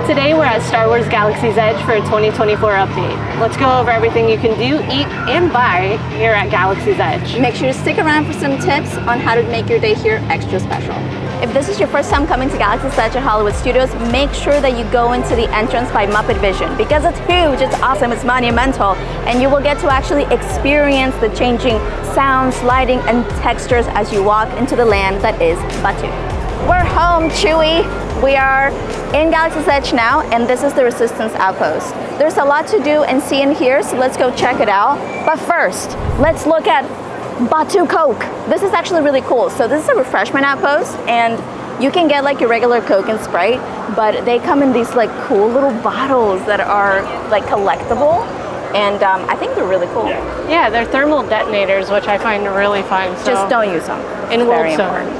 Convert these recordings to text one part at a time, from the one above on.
Today we're at Star Wars Galaxy's Edge for a 2024 update. Let's go over everything you can do, eat, and buy here at Galaxy's Edge. Make sure to stick around for some tips on how to make your day here extra special. If this is your first time coming to Galaxy's Edge at Hollywood Studios, make sure that you go into the entrance by Muppet Vision because it's huge, it's awesome, it's monumental, and you will get to actually experience the changing sounds, lighting, and textures as you walk into the land that is Batuu. We're home, Chewie. We are in Galaxy's Edge now, and this is the Resistance Outpost. There's a lot to do and see in here, so let's go check it out. But first, let's look at Batuu Coke. This is actually really cool. So this is a refreshment outpost, and you can get like your regular Coke and Sprite, but they come in these like cool little bottles that are like collectible, and I think they're really cool. Yeah, they're thermal detonators, which I find really fun. So just don't use them. And World Soda.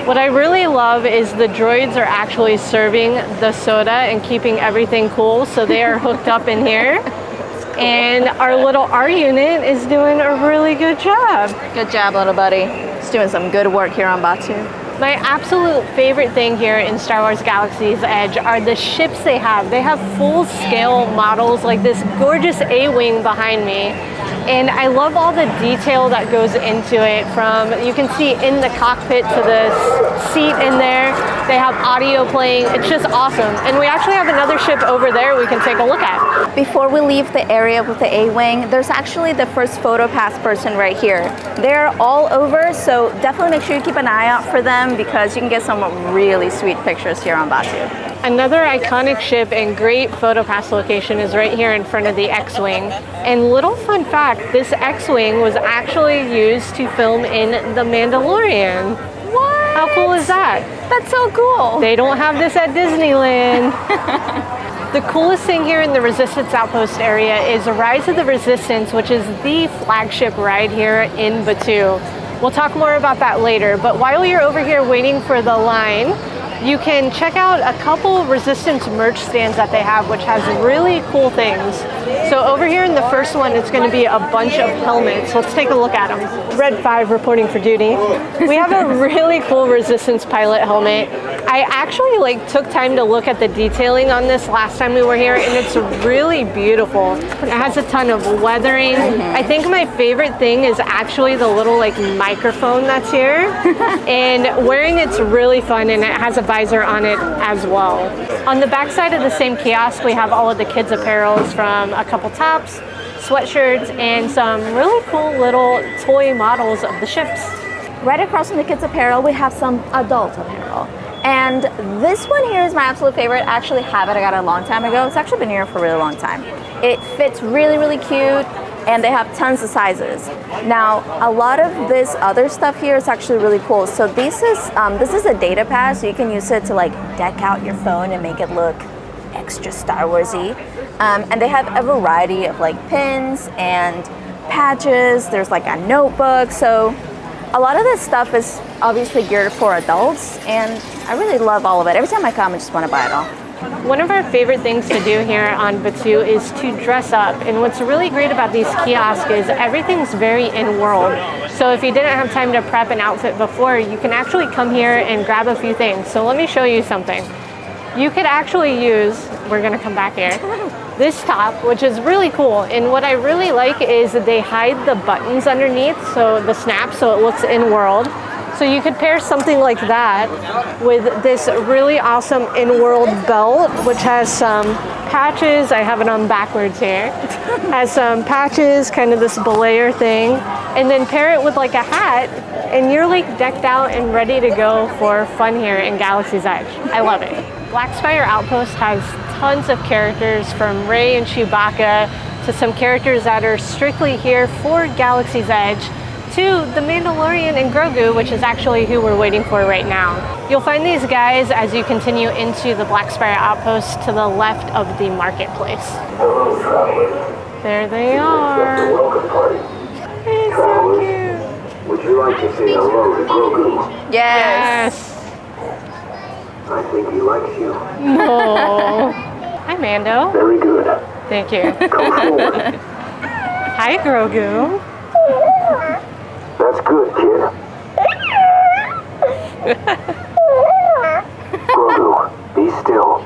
What I really love is the droids are actually serving the soda and keeping everything cool, so they are hooked up in here. Cool. And our little R unit is doing a really good job. Good job, little buddy. It's doing some good work here on Batuu. My absolute favorite thing here in Star Wars Galaxy's Edge are the ships they have. They have full-scale models like this gorgeous A-Wing behind me. And I love all the detail that goes into it, from, you can see in the cockpit to the seat in there. They have audio playing. It's just awesome. And we actually have another ship over there we can take a look at. Before we leave the area with the A-Wing, there's actually the first photo pass person right here. They're all over, so definitely make sure you keep an eye out for them because you can get some really sweet pictures here on Batuu. Another iconic ship and great photo pass location is right here in front of the X-Wing. And little fun fact, this X-Wing was actually used to film in The Mandalorian. What? How cool is that? That's so cool. They don't have this at Disneyland. The coolest thing here in the Resistance Outpost area is Rise of the Resistance, which is the flagship ride here in Batuu. We'll talk more about that later, but while you're over here waiting for the line, you can check out a couple Resistance merch stands that they have, which has really cool things. So over here in the first one, it's going to be a bunch of helmets. Let's take a look at them. Red 5 reporting for duty. We have a really cool Resistance pilot helmet. I actually took time to look at the detailing on this last time we were here, and it's really beautiful. It has a ton of weathering. I think my favorite thing is actually the little microphone that's here. And wearing it's really fun, and it has a visor on it as well. On the back side of the same kiosk, we have all of the kids' apparels, from a couple tops, sweatshirts, and some really cool little toy models of the ships. Right across from the kids' apparel, we have some adult apparel. And this one here is my absolute favorite. I actually have it. I got it a long time ago. It's actually been here for a really long time. It fits really, really cute, and they have tons of sizes. Now, a lot of this other stuff here is actually really cool. So this is a Datapad, so you can use it to deck out your phone and make it look extra Star Warsy. And they have a variety of pins and patches. There's a notebook. So a lot of this stuff is obviously geared for adults, and I really love all of it. Every time I come, I just want to buy it all. One of our favorite things to do here on Batuu is to dress up. And what's really great about these kiosks is everything's very in-world. So if you didn't have time to prep an outfit before, you can actually come here and grab a few things. So let me show you something. You could actually use, we're gonna come back here, this top, which is really cool. And what I really like is that they hide the buttons underneath, so the snap, so it looks in-world. So you could pair something like that with this really awesome in-world belt, which has some patches. I have it on backwards here. Has some patches, kind of this belayer thing, and then pair it with a hat, and you're decked out and ready to go for fun here in Galaxy's Edge. I love it. Blackspire Outpost has tons of characters, from Rey and Chewbacca to some characters that are strictly here for Galaxy's Edge, to the Mandalorian and Grogu, which is actually who we're waiting for right now. You'll find these guys as you continue into the Blackspire Outpost to the left of the marketplace. Hello, travelers. There they are. It's a welcome party. Hey, so cute. Would you like to say hello to Grogu? Yes. I think he likes you. Oh. Hi, Mando. Very good. Thank you. Come forward. Hi, Grogu. That's good, kid. Grogu, be still.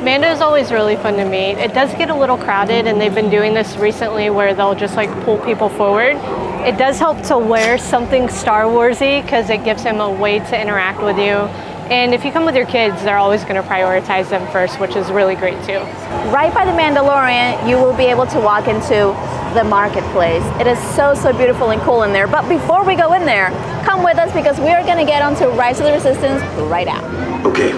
Mando is always really fun to meet. It does get a little crowded, and they've been doing this recently where they'll just like pull people forward. It does help to wear something Star Warsy because it gives him a way to interact with you. And if you come with your kids, they're always going to prioritize them first, which is really great too. Right by the Mandalorian, you will be able to walk into the marketplace. It is so beautiful and cool in there. But before we go in there, come with us because we are going to get onto Rise of the Resistance right now. Okay,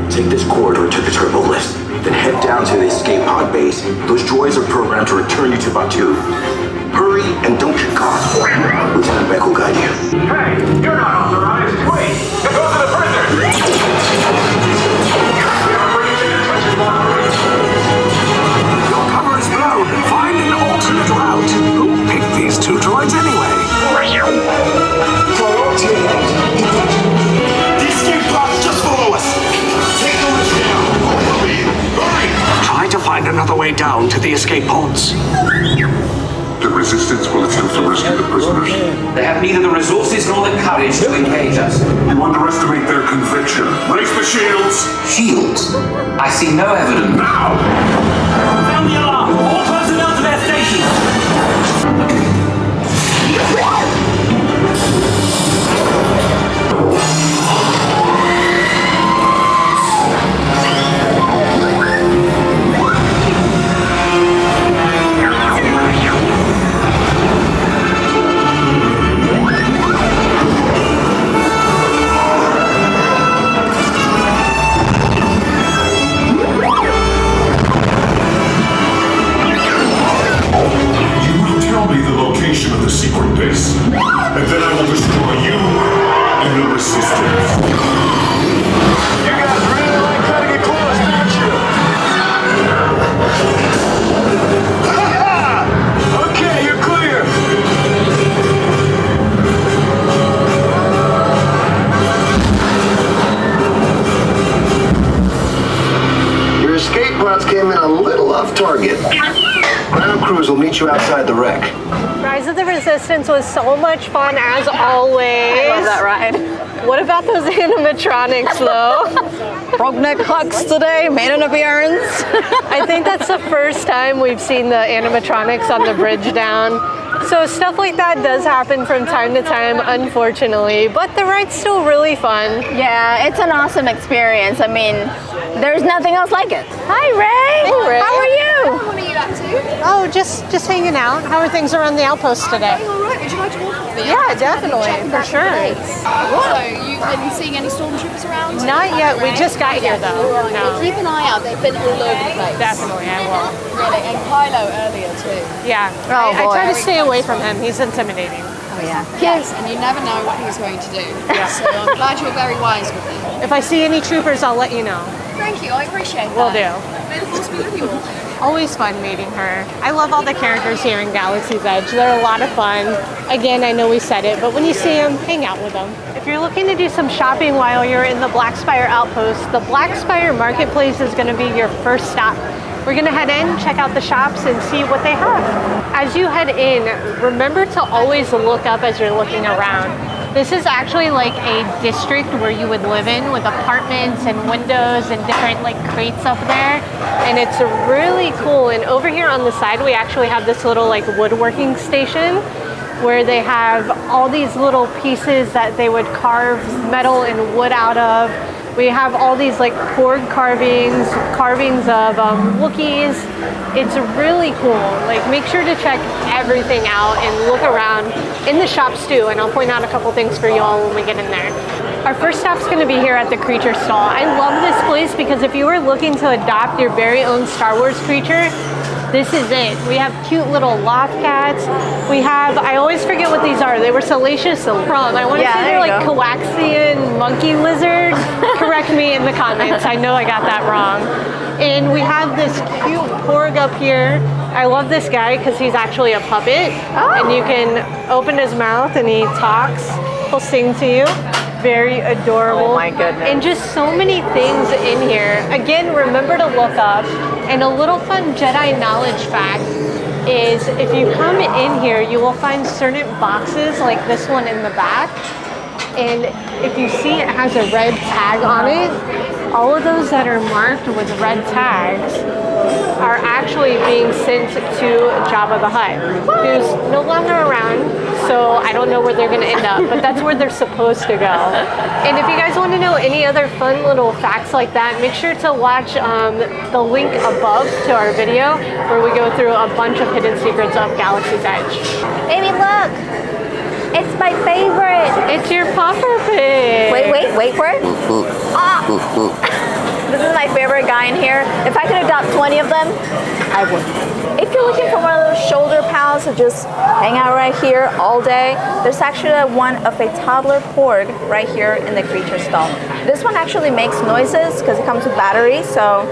take this corridor to the turbo lift, then head down to the escape pod base. Those droids are programmed to return you to Batuu. Hurry and don't get caught. Lieutenant Beck will guide you. Hey, you're not authorized. Wait, those are the prisoners. We are bringing in attention monitoring. Your cover is blown. Find an alternate route. Who picked these two droids anyway? The escape pod's just below us. Take the lift down. Hurry! Try to find another way down to the escape pods. The Resistance will attempt to rescue the prisoners. They have neither the resources nor the courage to engage us. You underestimate their conviction. Raise the shields! Shields? I see no evidence. Now! Sound the alarm. All personnel to their stations. Of the secret base, and then I will destroy you and the Resistance. You guys really like trying to get close, don't you? Okay, you're clear. Your escape pods came in a little off target. Ground crews will meet you outside the wreck. Rise of the Resistance was so much fun as always. I love that ride. What about those animatronics though? Brokeneck Hux today made an appearance. I think that's the first time we've seen the animatronics on the bridge down. So stuff like that does happen from time to time, unfortunately, but the ride's still really fun. Yeah, it's an awesome experience. I mean, there's nothing else like it. Hi, Ray. Hey, Ray. How are you? What are you up to? Oh, just hanging out. How are things around the outpost today? All right. Would you like to walk with me? Yeah, definitely, Check for back sure. the base. So, are you seeing any stormtroopers around? Not yet. We just got here though. Well, No. keep an eye out. They've been all over the place. Definitely, I will. Really, and Kylo earlier too. Yeah. Oh, I boy. try to stay away from him. He's intimidating. Oh, yeah. Yes, and you never know what he's going to do. So I'm glad you're very wise with him. If I see any troopers, I'll let you know. Thank you. I appreciate that. Will do. May the force be with you all. Always fun meeting her. I love all the characters here in Galaxy's Edge. They're a lot of fun. Again, I know we said it, but when you see them, hang out with them. If you're looking to do some shopping while you're in the Blackspire Outpost, the Blackspire Marketplace is going to be your first stop. We're going to head in, check out the shops, and see what they have. As you head in, remember to always look up as you're looking around. This is actually like a district where you would live in with apartments and windows and different like crates up there. And it's really cool. And over here on the side, we actually have this little like woodworking station where they have all these little pieces that they would carve metal and wood out of. We have all these like Korg carvings of Wookiees. It's really cool. Like, make sure to check everything out and look around in the shops too. And I'll point out a couple things for you all when we get in there. Our first stop's going to be here at the creature stall. I love this place because if you were looking to adopt your very own Star Wars creature, this is it. We have cute little loft cats. We have, I always forget what these are. They were salacious from, I want to say they're like Coaxian monkey lizards. Correct me in the comments. I know I got that wrong. And we have this cute Porg up here. I love this guy because he's actually a puppet. And you can open his mouth and he talks. He'll sing to you. Very adorable. Oh my goodness. And just so many things in here. Again, remember to look up. And a little fun Jedi knowledge fact is if you come in here, you will find certain boxes like this one in the back. And if you see it has a red tag on it, all of those that are marked with red tags are actually being sent to Jabba the Hutt, who's no longer around, so I don't know where they're going to end up, but that's where they're supposed to go. And if you guys want to know any other fun little facts like that, make sure to watch the link above to our video where we go through a bunch of hidden secrets of Galaxy's Edge. Amy, look! It's my favorite! It's your puffer pig! Wait for it. Ah! This is my favorite guy in here. If I could adopt 20 of them, I would. If you're looking for one of those shoulder pals to just hang out right here all day, there's actually one of a toddler porg right here in the creature stall. This one actually makes noises because it comes with batteries, so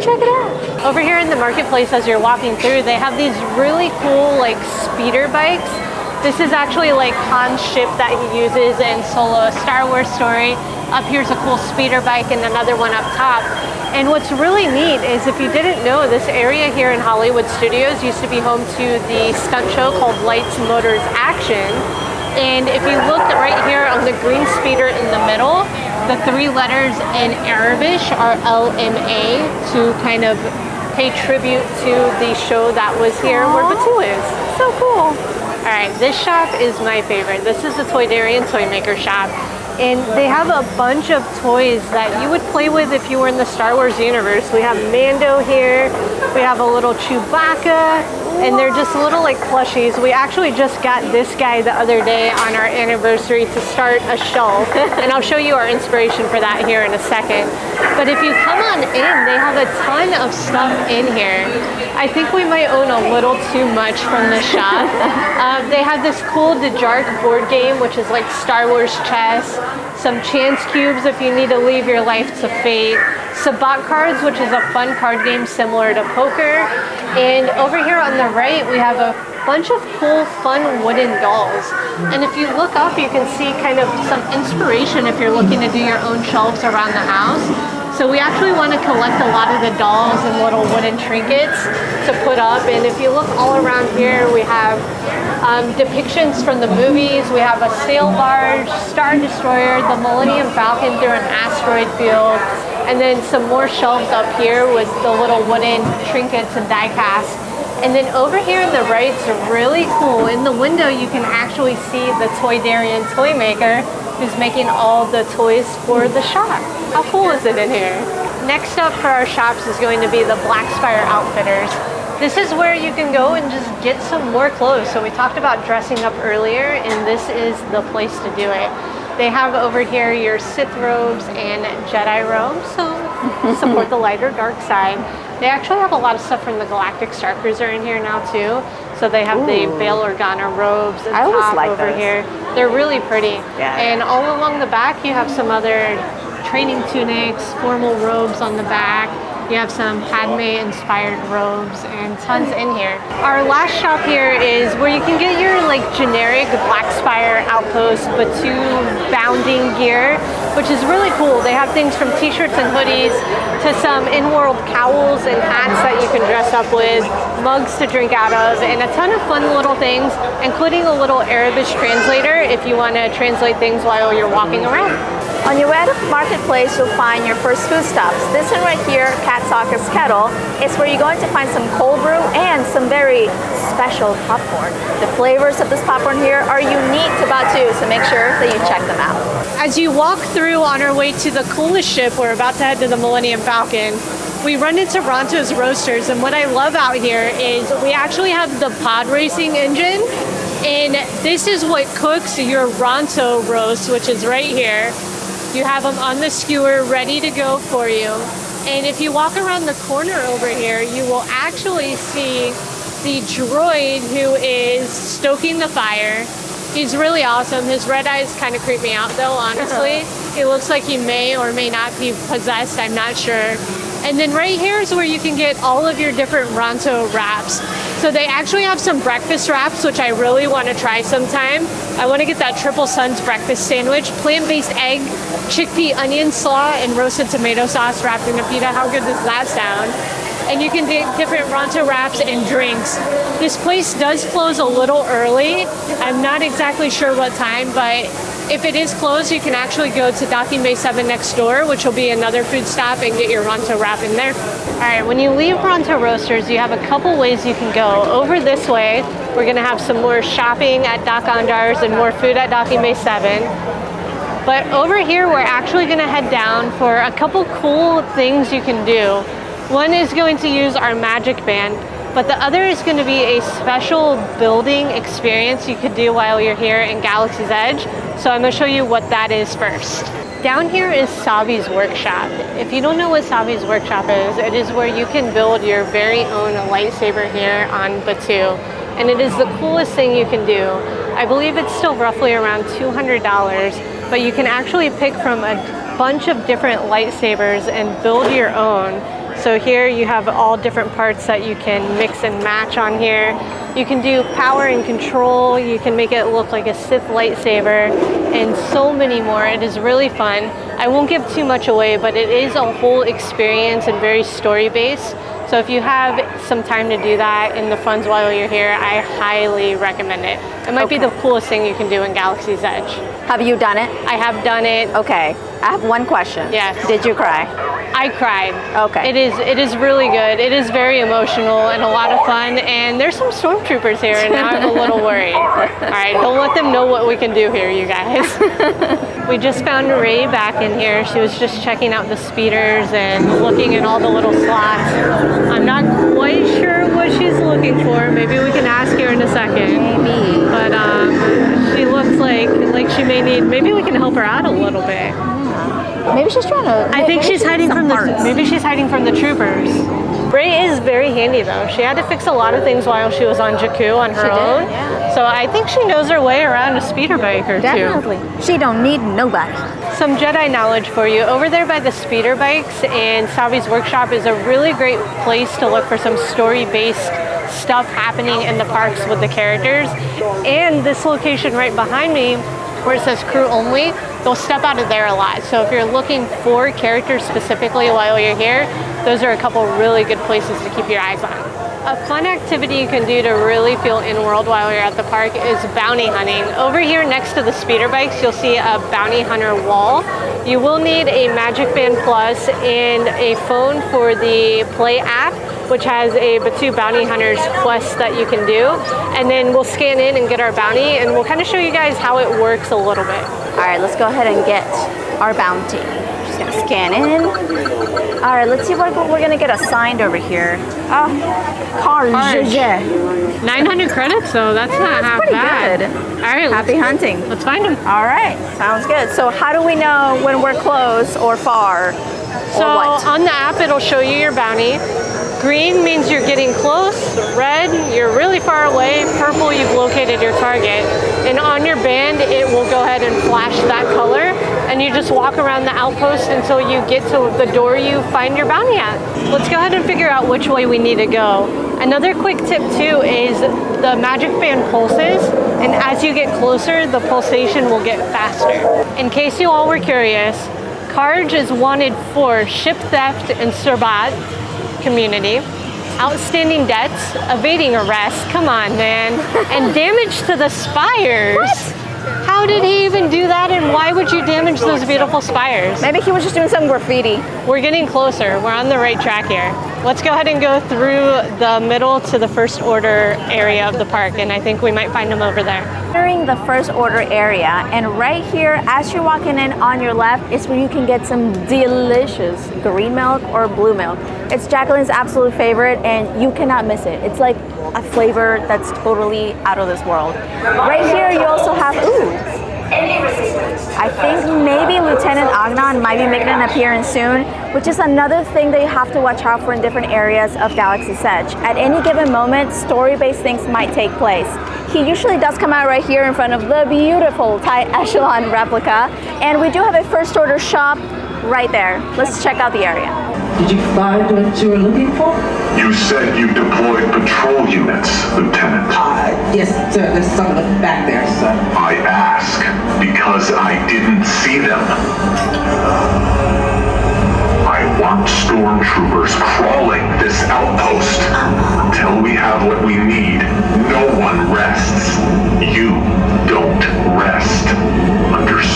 check it out. Over here in the marketplace, as you're walking through, they have these really cool like speeder bikes. This is actually like Han's ship that he uses in Solo, a Star Wars story. Up here's a cool speeder bike and another one up top. And what's really neat is, if you didn't know, this area here in Hollywood Studios used to be home to the stunt show called Lights, Motors, Action. And if you look right here on the green speeder in the middle, the 3 letters in Arabic are LMA to kind of pay tribute to the show that was here where Batuu is. So cool. All right, this shop is my favorite. This is the Toydarian Toymaker shop. And they have a bunch of toys that you would play with if you were in the Star Wars universe. We have Mando here, we have a little Chewbacca, and they're just little like plushies. We actually just got this guy the other day on our anniversary to start a shelf, and I'll show you our inspiration for that here in a second. But if you come on in, they have a ton of stuff in here. I think we might own a little too much from the shop. They have this cool Dejark board game, which is like Star Wars chess. Some chance cubes if you need to leave your life to fate. Sabacc cards, which is a fun card game similar to poker. And over here on the right, we have a bunch of cool, fun wooden dolls. And if you look up, you can see kind of some inspiration if you're looking to do your own shelves around the house. So we actually want to collect a lot of the dolls and little wooden trinkets to put up. And if you look all around here, we have depictions from the movies. We have a sail barge, Star Destroyer, the Millennium Falcon through an asteroid field, and then some more shelves up here with the little wooden trinkets and die casts. And then over here on the right is really cool. In the window, you can actually see the Toydarian Toymaker, who's making all the toys for the shop. How cool is it in here? Next up for our shops is going to be the Blackspire Outfitters. This is where you can go and just get some more clothes. So we talked about dressing up earlier, and this is the place to do it. They have over here your Sith robes and Jedi robes, so support the lighter dark side. They actually have a lot of stuff from the Galactic Star Cruiser in here now too. So they have the Bail Organa robes and top over here. They're really pretty. Yeah. And all along the back, you have some other training tunics, formal robes on the back. You have some Padme-inspired robes and tons in here. Our last shop here is where you can get your like generic Blackspire Outpost Batuu bounding gear, which is really cool. They have things from t-shirts and hoodies to some in-world cowls and hats that you can dress up with, mugs to drink out of, and a ton of fun little things, including a little Arabic translator if you want to translate things while you're walking around. On your way out of the marketplace, you'll find your first food stops. This one right here, Cat Sokka's Kettle, is where you're going to find some cold brew and some very special popcorn. The flavors of this popcorn here are unique to Batuu, so make sure that you check them out. As you walk through on our way to the coolest ship, we're about to head to the Millennium Falcon, we run into Ronto's Roasters, and what I love out here is we actually have the pod racing engine, and this is what cooks your Ronto roast, which is right here. You have them on the skewer ready to go for you. And if you walk around the corner over here, you will actually see the droid who is stoking the fire. He's really awesome. His red eyes kind of creep me out though, honestly. It looks like he may or may not be possessed, I'm not sure. And then right here is where you can get all of your different Ronto wraps. So they actually have some breakfast wraps, which I really want to try sometime. I want to get that Triple Suns breakfast sandwich, plant-based egg, chickpea onion slaw, and roasted tomato sauce wrapped in a pita. How good does that sound? And you can get different Ronto wraps and drinks. This place does close a little early. I'm not exactly sure what time, but If it is closed, you can actually go to Docking Bay 7 next door, which will be another food stop, and get your Ronto wrap in there. All right, when you leave Ronto Roasters, you have a couple ways you can go. Over this way, we're gonna have some more shopping at Dok-Ondar's and more food at Docking Bay 7. But over here, we're actually gonna head down for a couple cool things you can do. One is going to use our magic band, but the other is going to be a special building experience you could do while you're here in Galaxy's Edge. So I'm going to show you what that is first. Down here is Savi's workshop. If you don't know what Savi's workshop is, it is where you can build your very own lightsaber here on Batuu. And it is the coolest thing you can do. I believe it's still roughly around $200, but you can actually pick from a bunch of different lightsabers and build your own. So here you have all different parts that you can mix and match on here. You can do power and control, you can make it look like a Sith lightsaber, and so many more. It is really fun. I won't give too much away, but it is a whole experience and very story-based. So if you have some time to do that in the funds while you're here, I highly recommend it. It might be the coolest thing you can do in Galaxy's Edge. Have you done it? I have done it. Okay, I have one question. Yes. Did you cry? I cried. Okay. It is really good. It is very emotional and a lot of fun, and there's some stormtroopers here, and now I'm a little worried. All right, don't let them know what we can do here, you guys. We just found Ray back in here. She was just checking out the speeders and looking at all the little slots. I'm not quite sure what she's looking for. Maybe we can ask her in a second. Maybe. But she looks like she may need, maybe we can help her out a little bit. Maybe she's trying to. I think she's hiding from maybe she's hiding from the troopers. Ray is very handy though. She had to fix a lot of things while she was on Jakku on her own. Yeah. So I think she knows her way around a speeder bike or two. Definitely. She don't need nobody. Some Jedi knowledge for you. Over there by the speeder bikes and Savi's workshop is a really great place to look for some story-based stuff happening in the parks with the characters. And this location right behind me, where it says crew only, they'll step out of there a lot. So if you're looking for characters specifically while you're here, those are a couple really good places to keep your eyes on. A fun activity you can do to really feel in-world while you're at the park is bounty hunting. Over here next to the speeder bikes, you'll see a bounty hunter wall. You will need a Magic Band Plus and a phone for the Play app, which has a Batuu Bounty Hunters quest that you can do. And then we'll scan in and get our bounty, and we'll kind of show you guys how it works a little bit. All right, let's go ahead and get our bounty. Just gonna scan in. All right, let's see what we're gonna get assigned over here. Oh, Carge. 900 credits, so that's not half bad. Good. All right, Happy hunting. Let's find them. All right, sounds good. So how do we know when we're close or far? So or what? on the app, it'll show you your bounty. Green means you're getting close. Red, you're really far away. Purple, you've located your target. And on your band, it will go ahead and flash that color. And you just walk around the outpost until you get to the door you find your bounty at. Let's go ahead and figure out which way we need to go. Another quick tip too is the Magic Band pulses. And as you get closer, the pulsation will get faster. In case you all were curious, Karj is wanted for ship theft and Serbat community, outstanding debts, evading arrest, come on man, and damage to the spires. What? How did he even do that, and why would you damage those beautiful spires? Maybe he was just doing some graffiti. We're getting closer. We're on the right track here. Let's go ahead and go through the middle to the First Order area of the park, and I think we might find him over there. Entering the First Order area, and right here, as you're walking in on your left, is where you can get some delicious green milk or blue milk. It's Jacqueline's absolute favorite, and you cannot miss it. It's like a flavor that's totally out of this world. Right here, you also have, I think maybe Lt.Angon might be making an appearance soon, which is another thing that you have to watch out for in different areas of Galaxy's Edge. At any given moment, story-based things might take place. He usually does come out right here in front of the beautiful TIE Echelon replica, and we do have a First Order shop right there. Let's check out the area. Did you find what you were looking for? You said you deployed patrol units, Lieutenant. Yes, sir. There's some back there, sir. I ask because I didn't see them. I want stormtroopers crawling this outpost. Until we have what we need, no one rests. You don't rest. Understood?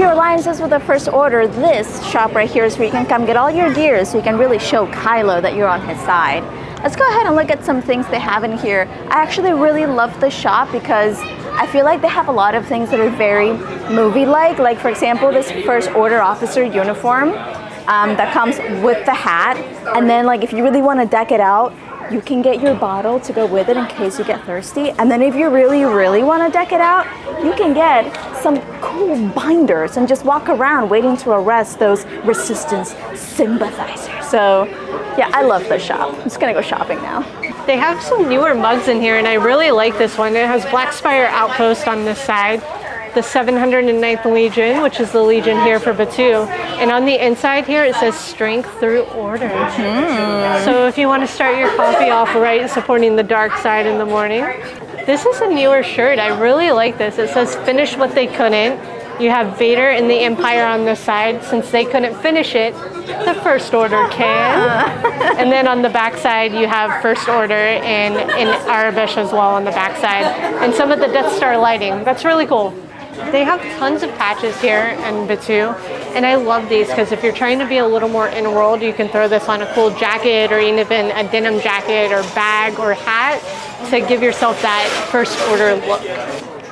your alliances with the First Order, this shop right here is where you can come get all your gear so you can really show Kylo that you're on his side. Let's go ahead and look at some things they have in here. I actually really love the shop because I feel like they have a lot of things that are very movie-like. Like for example, this First Order officer uniform that comes with the hat. And then like if you really want to deck it out, you can get your bottle to go with it in case you get thirsty. And then if you really, really want to deck it out, you can get some cool binders and just walk around waiting to arrest those Resistance sympathizers. So yeah, I love this shop. I'm just gonna go shopping now. They have some newer mugs in here, and I really like this one. It has Blackspire Outpost on this side, the 709th Legion, which is the Legion here for Batuu. And on the inside here, it says strength through order. So if you want to start your coffee off right, supporting the dark side in the morning. This is a newer shirt. I really like this. It says finish what they couldn't. You have Vader and the Empire on this side. Since they couldn't finish it, the First Order can. And then on the back side, you have First Order and Arabish as well on the back side. And some of the Death Star lighting. That's really cool. They have tons of patches here in Batuu, and I love these because if you're trying to be a little more in-world, you can throw this on a cool jacket or even a denim jacket or bag or hat to give yourself that First Order look.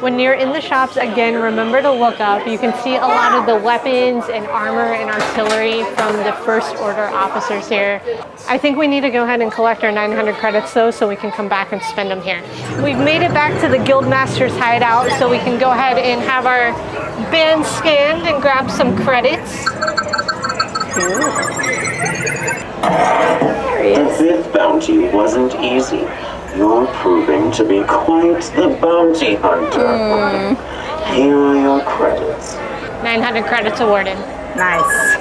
When you're in the shops, again, remember to look up. You can see a lot of the weapons and armor and artillery from the First Order officers here. I think we need to go ahead and collect our 900 credits though, so we can come back and spend them here. We've made it back to the Guildmaster's hideout, so we can go ahead and have our band scanned and grab some credits. The fifth bounty wasn't easy. You're proving to be quite the bounty hunter. Here are your credits. 900 credits awarded. Nice.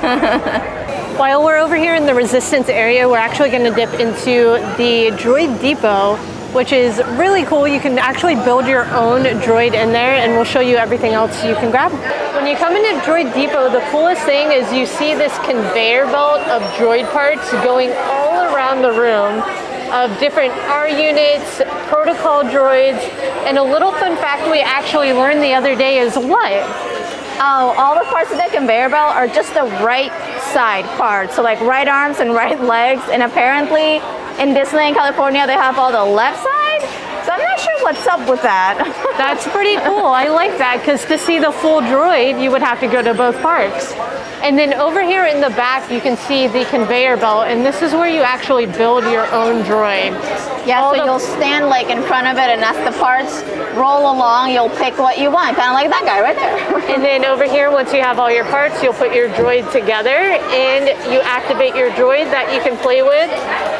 While we're over here in the Resistance area, we're actually going to dip into the Droid Depot, which is really cool. You can actually build your own droid in there, and we'll show you everything else you can grab. When you come into Droid Depot, the coolest thing is you see this conveyor belt of droid parts going all around the room, of different R units, protocol droids, and a little fun fact we actually learned the other day is what? Oh, all the parts of the conveyor belt are just the right side parts. So like right arms and right legs, and apparently in Disneyland, California, they have all the left side. So I'm not sure what's up with that. That's pretty cool. I like that because to see the full droid, you would have to go to both parks. And then over here in the back, you can see the conveyor belt, and this is where you actually build your own droid. Yeah, so you'll stand like in front of it, and as the parts roll along, you'll pick what you want, kind of like that guy right there. And then over here, once you have all your parts, you'll put your droid together, and you activate your droid that you can play with.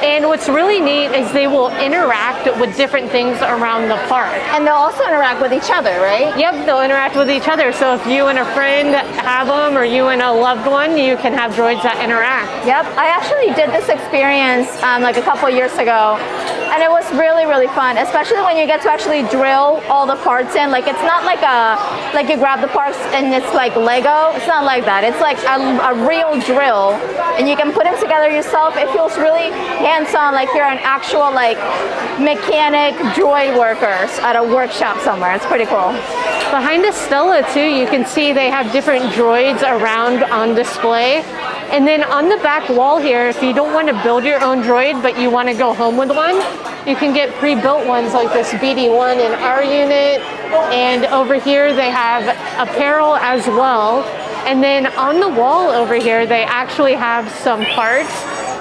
And what's really neat is they will interact with different things around the park. And they'll also interact with each other, right? Yep, they'll interact with each other. So if you and a friend have them, or you and a loved one, you can have droids that interact. Yep, I actually did this experience like a couple years ago, and it was really, really fun, especially when you get to actually drill all the parts in. Like it's not like you grab the parts and it's like Lego. It's not like that. It's like a real drill, and you can put them together yourself. It feels really hands-on, like you're an actual like mechanic droid workers at a workshop somewhere. It's pretty cool. Behind Estella too, you can see they have different droids around on display. And then on the back wall here, if you don't want to build your own droid, but you want to go home with one, you can get pre-built ones like this BD-1 and R unit. And over here, they have apparel as well. And then on the wall over here, they actually have some parts.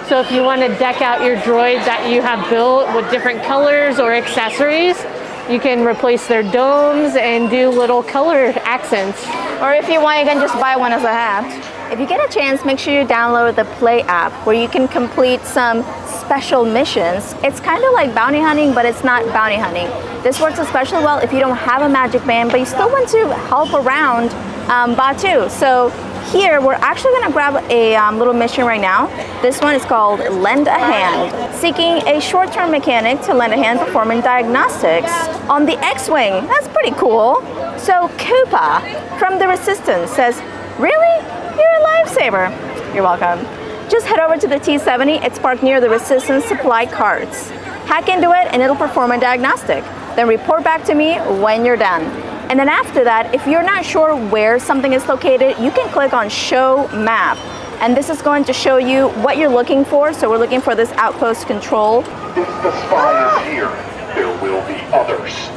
So if you want to deck out your droid that you have built with different colors or accessories, you can replace their domes and do little color accents. Or if you want, you can just buy one as a hat. If you get a chance, make sure you download the Play app where you can complete some special missions. It's kind of like bounty hunting, but it's not bounty hunting. This works especially well if you don't have a magic band, but you still want to help around Batuu. So here, we're actually gonna grab a little mission right now. This one is called Lend a Hand. Seeking a short-term mechanic to lend a hand performing diagnostics on the X-Wing. That's pretty cool. So Koopa from the Resistance says, really? You're a lifesaver. You're welcome. Just head over to the T-70. It's parked near the Resistance supply carts. Hack into it and it'll perform a diagnostic. Then report back to me when you're done. And then after that, if you're not sure where something is located, you can click on Show Map. And this is going to show you what you're looking for. So we're looking for this outpost control. If the spy is here, there will be others.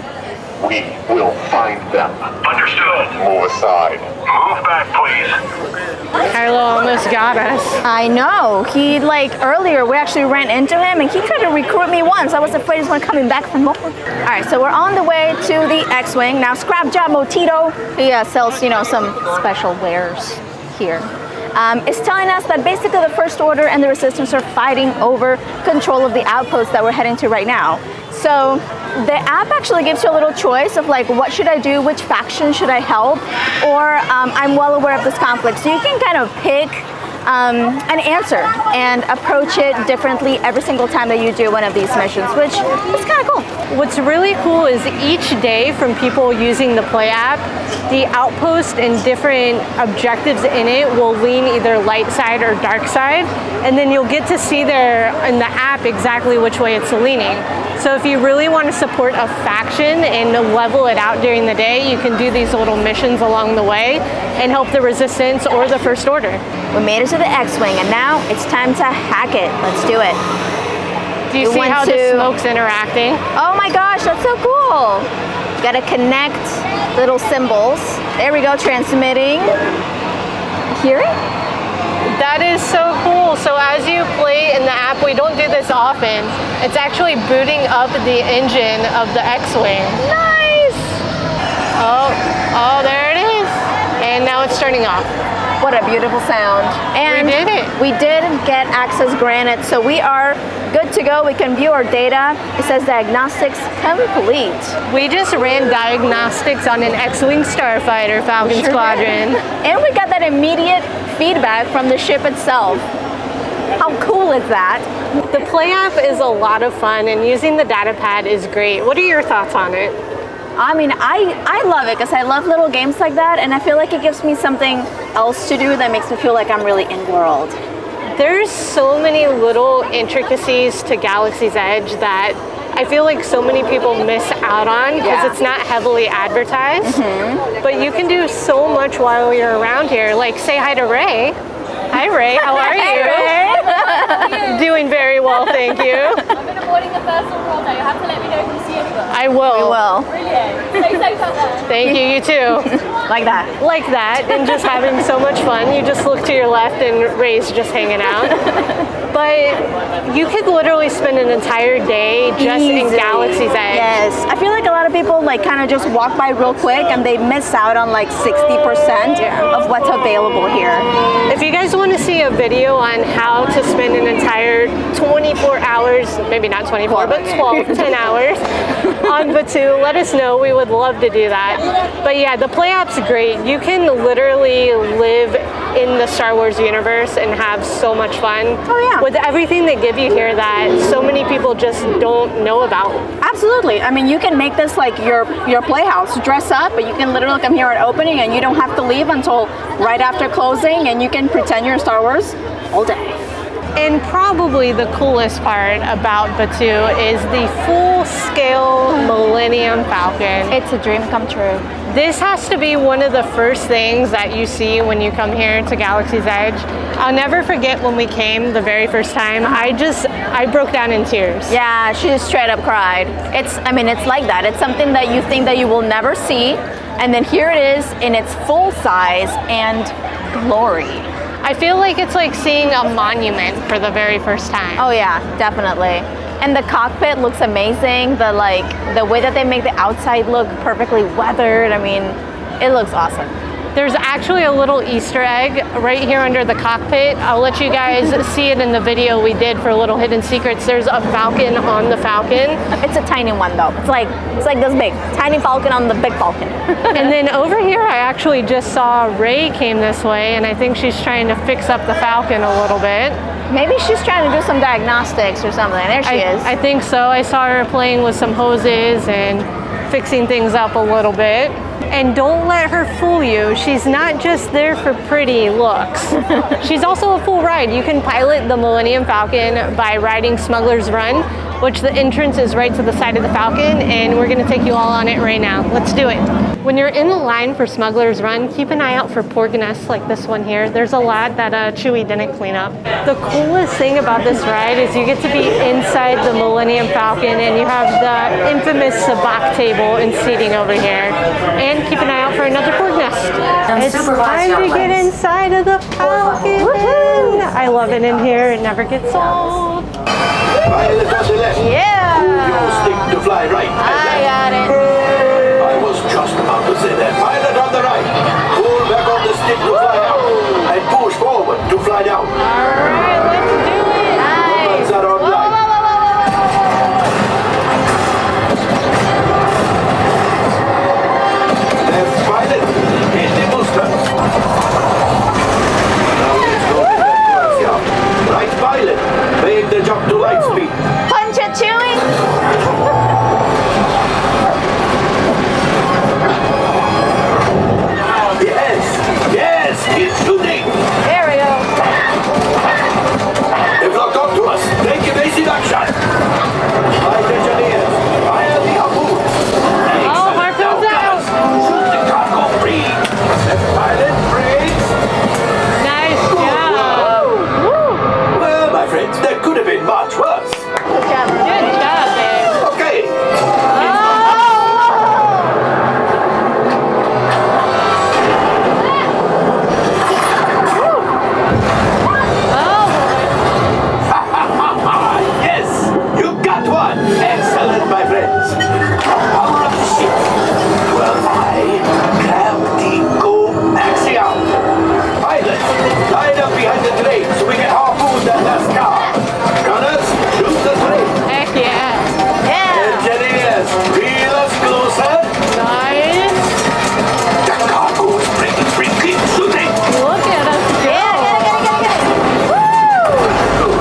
We will find them. Understood. Move aside. Move back, please. Kylo almost got us. I know. He, like, earlier we actually ran into him and he tried to recruit me once. I was afraid he's not coming back for more. All right, so we're on the way to the X-Wing. Now, Scrap Job Motito, he sells, you know, some special wares here. It's telling us that basically the First Order and the Resistance are fighting over control of the outpost that we're heading to right now. So the app actually gives you a little choice of like, what should I do? Which faction should I help? Or I'm well aware of this conflict. So you can kind of pick an answer and approach it differently every single time that you do one of these missions, which is kind of cool. What's really cool is each day from people using the Play app, the outpost and different objectives in it will lean either light side or dark side, and then you'll get to see there in the app exactly which way it's leaning. So if you really want to support a faction and level it out during the day, you can do these little missions along the way and help the Resistance or the First Order. We made it to the X-Wing and now it's time to hack it. Let's do it. Do you see how the smoke's interacting? Oh my gosh, that's so cool. You gotta connect little symbols. There we go, transmitting. Hear it? That is so cool. So as you play in the app, we don't do this often. It's actually booting up the engine of the X-Wing. Nice! Oh, there it is. And now it's turning off. What a beautiful sound. And we did it. We did get access granted, so we are good to go. We can view our data. It says diagnostics complete. We just ran diagnostics on an X-Wing starfighter, Falcon Squadron. And we got that immediate feedback from the ship itself. How cool is that? The Play app is a lot of fun and using the Datapad is great. What are your thoughts on it? I mean, I love it because I love little games like that, and I feel like it gives me something else to do that makes me feel like I'm really in world. There's so many little intricacies to Galaxy's Edge that I feel like so many people miss out on because it's not heavily advertised. But you can do so much while you're around here. Like say hi to Ray. Hi Ray, how are you? Hey, Ray. Doing very well, thank you. I've been avoiding the first order all day. You have to let me know if you see anyone. I will. We will. Brilliant. Stay safe out there. Thank you, you too. Like that. Like that, and just having so much fun. You just look to your left and Ray's just hanging out. But you could literally spend an entire day just in Galaxy's Edge. Yes. I feel like a lot of people like kind of just walk by real quick and they miss out on like 60% of what's available here. If you guys want to see a video on how to spend an entire 24 hours, maybe not 24, but 10 hours on Batuu, let us know. We would love to do that. But yeah, the Play app's great. You can literally live in the Star Wars universe and have so much fun with everything they give you here that so many people just don't know about. Absolutely. I mean, you can make this like your playhouse. Dress up, but you can literally come here at opening and you don't have to leave until right after closing, and you can pretend you're in Star Wars all day. And probably the coolest part about Batuu is the full-scale Millennium Falcon. It's a dream come true. This has to be one of the first things that you see when you come here to Galaxy's Edge. I'll never forget when we came the very first time. I broke down in tears. Yeah, she just straight up cried. It's like that. It's something that you think that you will never see, and then here it is in its full size and glory. I feel like it's like seeing a monument for the very first time. Oh yeah, definitely. And the cockpit looks amazing. The way that they make the outside look perfectly weathered. I mean, it looks awesome. There's actually a little Easter egg right here under the cockpit. I'll let you guys see it in the video we did for Little Hidden Secrets. There's a Falcon on the Falcon. It's a tiny one though. It's like this big. Tiny Falcon on the big Falcon. And then over here, I actually just saw Rey came this way, and I think she's trying to fix up the Falcon a little bit. Maybe she's trying to do some diagnostics or something. There she is. I think so. I saw her playing with some hoses and fixing things up a little bit. And don't let her fool you. She's not just there for pretty looks. She's also a full ride. You can pilot the Millennium Falcon by riding Smuggler's Run, which the entrance is right to the side of the Falcon, and we're gonna take you all on it right now. Let's do it. When you're in the line for Smuggler's Run, keep an eye out for porg nests like this one here. There's a lot that Chewie didn't clean up. The coolest thing about this ride is you get to be inside the Millennium Falcon, and you have the infamous sabacc table and seating over here. And keep an eye out for another porg nest. It's time to get inside of the Falcon. I love it in here. It never gets old. Pilot on the left. Yeah. Your stick to fly right. I got it. I was just about to say that. Pilot on the right. Pull back on the stick to fly out. And push forward to fly down. Alright, let's do it. Nice. Buttons are on right. Left pilot. Hit the boosters. Now let's go to that coaxium. Right pilot. Make the jump to light speed. Punch it, Chewie. Yes, it's shooting. There we go. They've locked on to us. Take evasive action. Flight engineers, fire the harpoon. Oh, harpoon's out. Shoot the cargo free. Left pilot, brakes. Nice job. Well, my friends, that could have been much worse. Good job. Good job, babe. Okay. Yes, you got one. Excellent, my friends. Power of the ship. Well, I grab the coaxium. Pilots, line up behind the train so we can harpoon that last car. Gunners, shoot the train. Heck yeah. Engineers, reel us closer. Nice. The cargo is breaking free. Keep shooting. Look at us go. Get it. Woo!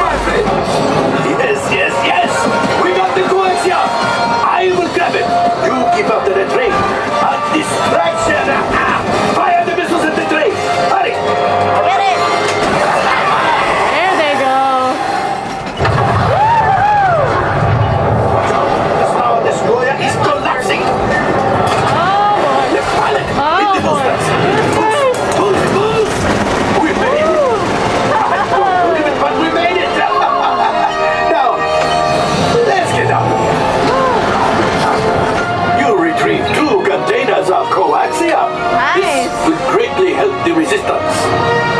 My friends. Yes. We got the coaxium. I will grab it. You keep up to the train. A distraction. Fire the missiles at the train. Hurry. Get it. There they go. Watch out. The Star Destroyer is collapsing. Oh boy. Left pilot. Oh, Hit the boosters. Move. We made it. I don't believe it, but we made it. Now, let's get out. You retrieved 2 containers of coaxium. Nice. This will greatly help the resistance.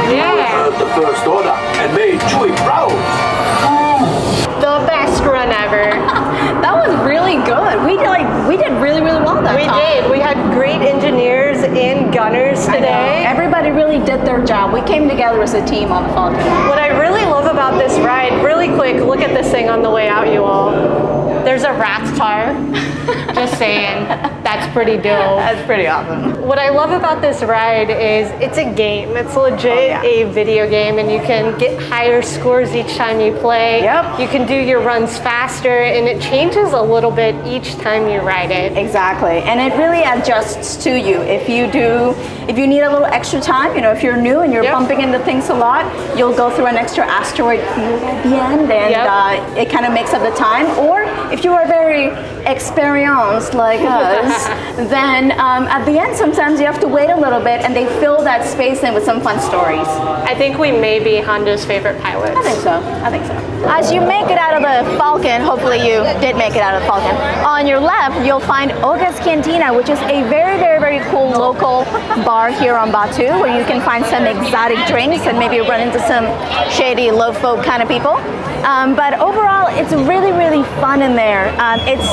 You Yeah. earned the first order and made Chewie proud. The best run ever. That was really good. We did really well that We time. did. We had great engineers and gunners today. Everybody really did their job. We came together as a team on the Falcon. What I really love about this ride, really quick, look at this thing on the way out, you all. There's a rat car. Just saying. That's pretty dope. That's pretty awesome. What I love about this ride is it's a game. It's legit a video game, and you can get higher scores each time you play. Yep. You can do your runs faster, and it changes a little bit each time you ride it. Exactly, and it really adjusts to you. If you need a little extra time, if you're new and you're bumping into things a lot, you'll go through an extra asteroid field at the end, and it kind of makes up the time. Or if you are very experienced like us, then at the end sometimes you have to wait a little bit, and they fill that space in with some fun stories. I think we may be Honda's favorite pilots. I think so. As you make it out of the Falcon, hopefully you did make it out of the Falcon, on your left you'll find Oga's Cantina, which is a very cool local bar here on Batuu, where you can find some exotic drinks and maybe run into some shady low folk kind of people. But overall, it's really fun in there. It's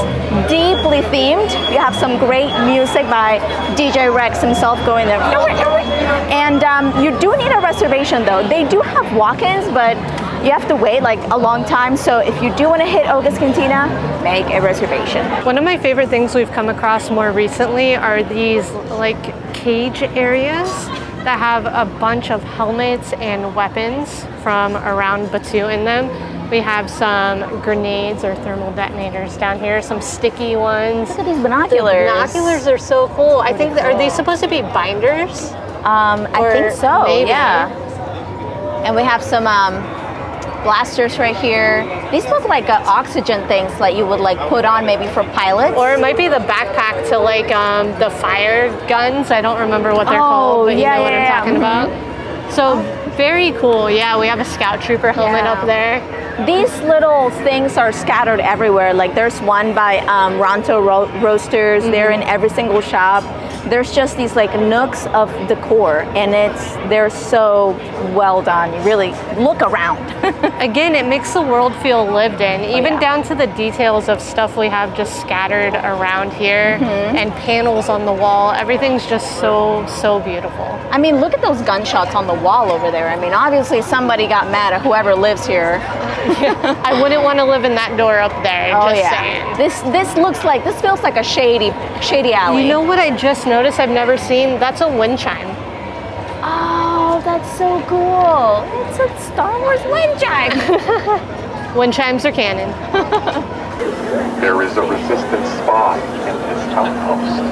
deeply themed. You have some great music by DJ Rex himself going there. And you do need a reservation though. They do have walk-ins, but you have to wait like a long time. So if you do want to hit Oga's Cantina, make a reservation. One of my favorite things we've come across more recently are these like cage areas that have a bunch of helmets and weapons from around Batuu in them. We have some grenades or thermal detonators down here, some sticky ones. Look at these binoculars. The binoculars are so cool. I think, are they supposed to be binders? I think so, maybe. yeah. And we have some blasters right here. These look like oxygen things that you would like put on maybe for pilots. Or it might be the backpack to like the fire guns. I don't remember what they're called, but you know what I'm talking about. So very cool. Yeah, we have a scout trooper helmet up there. These little things are scattered everywhere. Like there's one by Ronto roasters. They're in every single shop. There's just these like nooks of decor, and they're so well done. You really look around. Again, it makes the world feel lived in, even down to the details of stuff we have just scattered around here and panels on the wall. Everything's just so beautiful. I mean, look at those gunshots on the wall over there. I mean, obviously somebody got mad at whoever lives here. I wouldn't want to live in that door up there. Saying. This feels like a shady alley. You know what I just noticed I've never seen? That's a wind chime. Oh, that's so cool. It's a Star Wars wind chime. Wind chimes are canon. There is a resistance spy in this outpost.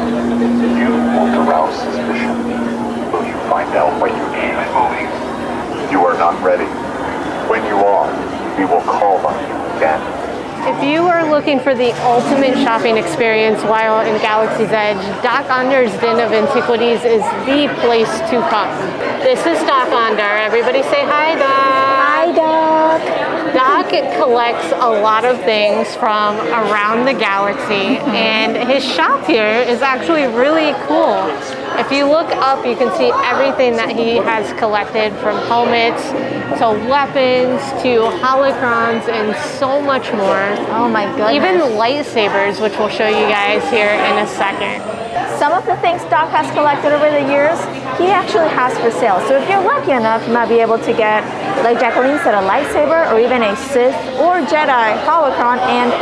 You won't arouse suspicion. Will you find out what you need? I believe you are not ready. When you are, we will call on you again. If you are looking for the ultimate shopping experience while in Galaxy's Edge, Dok-Ondar's Den of Antiquities is the place to come. This is Dok-Ondar. Everybody say hi, Doc. Hi, Doc. Doc collects a lot of things from around the galaxy, and his shop here is actually really cool. If you look up, you can see everything that he has collected, from helmets to weapons to holocrons and so much more. Oh my goodness. Even lightsabers, which we'll show you guys here in a second. Some of the things Doc has collected over the years, he actually has for sale. So if you're lucky enough, you might be able to get, like Jacqueline said, a lightsaber or even a Sith or Jedi holocron and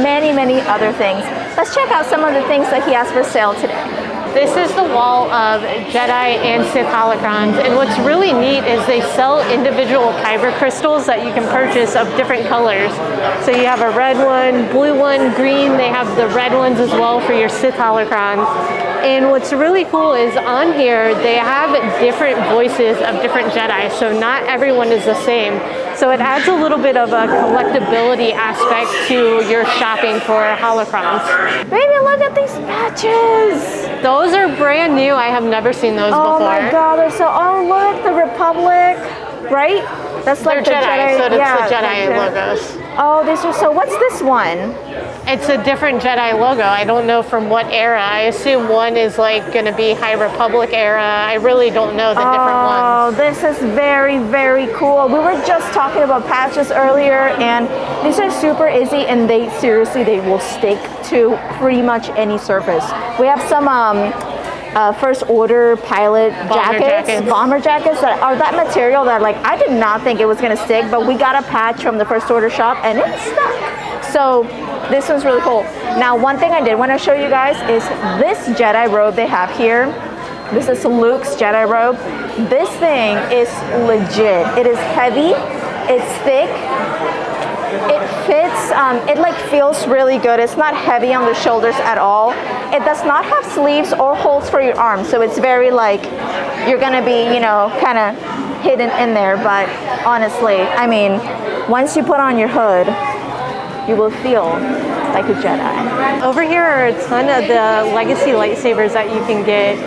many other things. Let's check out some of the things that he has for sale today. This is the wall of Jedi and Sith holocrons, and what's really neat is they sell individual kyber crystals that you can purchase of different colors. So you have a red one, blue one, green. They have the red ones as well for your Sith holocrons. And what's really cool is on here they have different voices of different Jedi, so not everyone is the same. So it adds a little bit of a collectability aspect to your shopping for holocrons. Baby, look at these patches. Those are brand new. I have never seen those before. Oh my God, they're so, oh look, the Republic, right? That's like they're the Jedi, so it's the Jedi logos. Oh, these are so, what's this one? It's a different Jedi logo. I don't know from what era. I assume one is like going to be High Republic era. I really don't know the different ones. Oh, this is very cool. We were just talking about patches earlier, and these are super easy, and they will stick to pretty much any surface. We have some first order pilot bomber jackets that are that material that like I did not think it was gonna stick, but we got a patch from the first order shop and it stuck. So this one's really cool. Now, one thing I did want to show you guys is this Jedi robe they have here. This is Luke's Jedi robe. This thing is legit. It is heavy, it's thick, it fits, it like feels really good. It's not heavy on the shoulders at all. It does not have sleeves or holes for your arms, so it's very like, you're gonna be, you know, kind of hidden in there, but honestly, I mean, once you put on your hood, you will feel like a Jedi. Over here are a ton of the legacy lightsabers that you can get.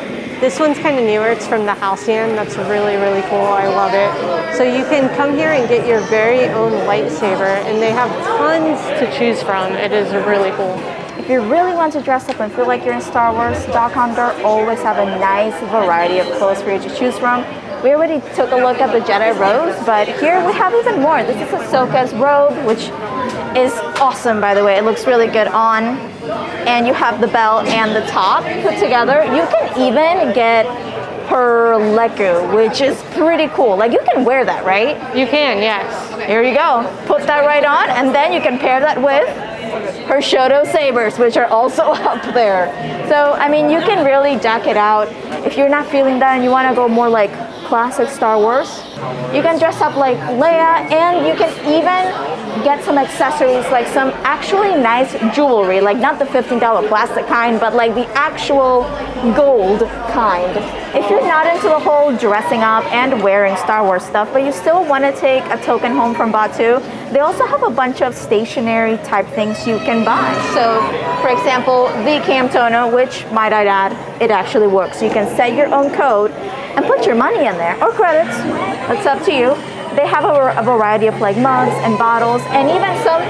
This one's kind of newer. It's from the Halcyon. That's really cool. I love it. So you can come here and get your very own lightsaber, and they have tons to choose from. It is really cool. If you really want to dress up and feel like you're in Star Wars, Dok-Ondar always have a nice variety of clothes for you to choose from. We already took a look at the Jedi robes, but here we have even more. This is Ahsoka's robe, which is awesome, by the way. It looks really good on. And you have the belt and the top put together. You can even get her leku, which is pretty cool. Like, you can wear that, right? You can, yes. Here you go. Put that right on, and then you can pair that with her Shoto sabers, which are also up there. So, I mean, you can really deck it out. If you're not feeling that and you want to go more like classic Star Wars, You can dress up like Leia, and you can even get some accessories, like some actually nice jewelry, like not the $15 plastic kind, but like the actual gold kind. If you're not into the whole dressing up and wearing Star Wars stuff, but you still want to take a token home from Batuu, they also have a bunch of stationery type things you can buy. So, for example, the cam toner, which, might I add, it actually works. You can set your own code and put your money in there, or credits. That's up to you. They have a variety of like mugs and bottles, and even some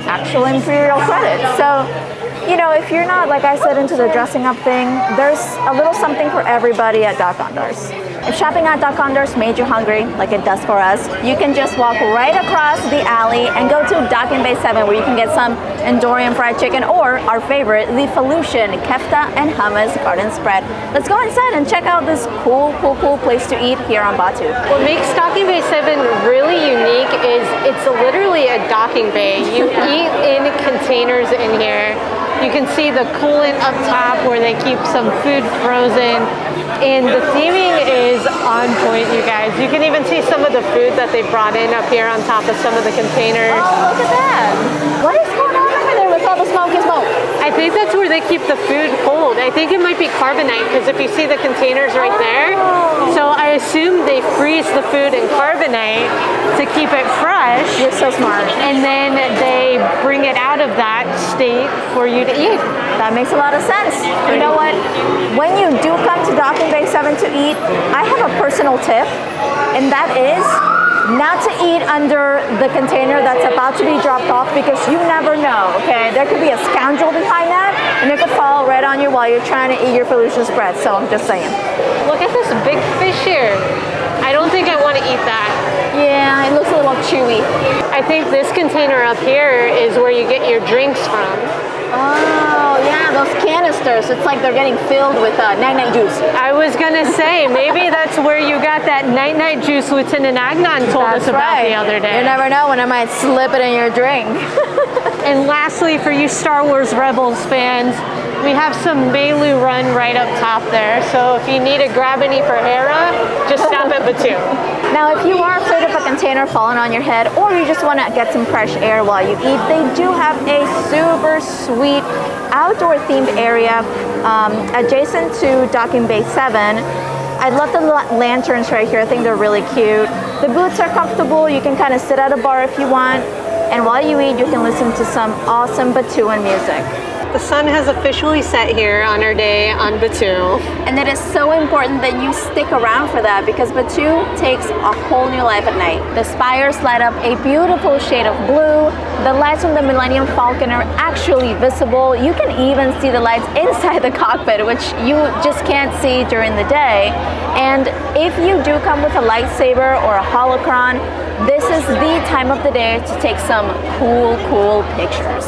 actual Imperial credits. So, you know, if you're not, like I said, into the dressing up thing, there's a little something for everybody at Dok-Ondar's. If shopping at Dok-Ondar's made you hungry, like it does for us, you can just walk right across the alley and go to Docking Bay 7, where you can get some Andorian fried chicken, or our favorite, the Felucian kefta and hummus garden spread. Let's go inside and check out this cool place to eat here on Batuu. What makes Docking Bay 7 really unique is it's literally a docking bay. You eat in containers in here. You can see the coolant up top where they keep some food frozen. And the theming is on point, you guys. You can even see some of the food that they brought in up here on top of some of the containers. Oh, look at that. What is going on over there with all the smoky smoke? I think that's where they keep the food cold. I think it might be carbonite, because if you see the containers right there, so I assume they freeze the food in carbonite to keep it fresh. You're so smart. And then they bring it out of that state for you to eat. That makes a lot of sense. You know what? When you do come to Docking Bay 7 to eat, I have a personal tip, and that is not to eat under the container that's about to be dropped off, because you never know, okay? There could be a scoundrel behind that, and it could fall right on you while you're trying to eat your Felucian spread, so I'm just saying. Look at this big fish here. I don't think I want to eat that. Yeah, it looks a little chewy. I think this container up here is where you get your drinks from. Oh, yeah, those canisters. It's like they're getting filled with night-night juice. I was going to say, maybe that's where you got that night-night juice Lt.Angon told us about the other day. You never know when I might slip it in your drink. And lastly, for you Star Wars Rebels fans, we have some Batuu Run right up top there. So if you need to grab any for Hera, just stop at Batuu. Now, if you are afraid of a container falling on your head, or you just want to get some fresh air while you eat, they do have a super sweet outdoor themed area adjacent to Docking Bay 7. I love the lanterns right here. I think they're really cute. The booths are comfortable. You can kind of sit at a bar if you want. And while you eat, you can listen to some awesome Batuuan music. The sun has officially set here on our day on Batuu. And it is so important that you stick around for that, because Batuu takes a whole new life at night. The spires light up a beautiful shade of blue. The lights from the Millennium Falcon are actually visible. You can even see the lights inside the cockpit, which you just can't see during the day. And if you do come with a lightsaber or a holocron, this is the time of the day to take some cool pictures.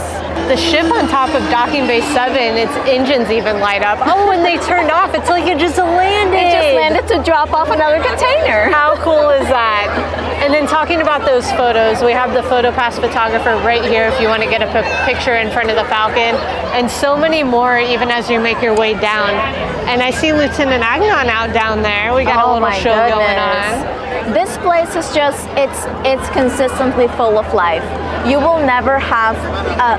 The ship on top of Docking Bay 7, its engines even light up. Oh, and they turned off. It's like it just landed. It just landed to drop off another container. How cool is that? And then talking about those photos, we have the PhotoPass photographer right here if you want to get a picture in front of the Falcon, and so many more even as you make your way down. And I see Lt.Angon out down there. We got a little show going on. This place is just, it's consistently full of life. You will never have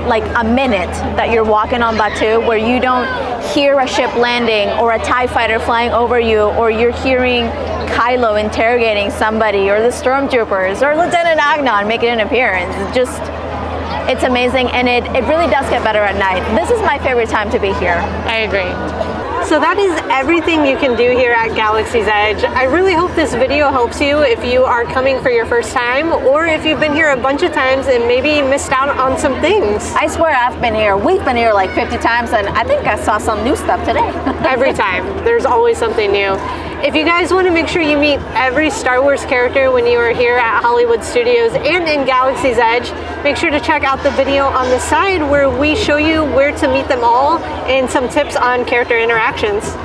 like a minute that you're walking on Batuu where you don't hear a ship landing, or a TIE fighter flying over you, or you're hearing Kylo interrogating somebody, or the stormtroopers, or Lt.Angon making an appearance. It's amazing, and it really does get better at night. This is my favorite time to be here. I agree. So that is everything you can do here at Galaxy's Edge. I really hope this video helps you if you are coming for your first time, or if you've been here a bunch of times and maybe missed out on some things. I swear I've been here. We've been here like 50 times, and I think I saw some new stuff today. Every time. There's always something new. If you guys want to make sure you meet every Star Wars character when you are here at Hollywood Studios and in Galaxy's Edge, make sure to check out the video on the side where we show you where to meet them all and some tips on character interactions.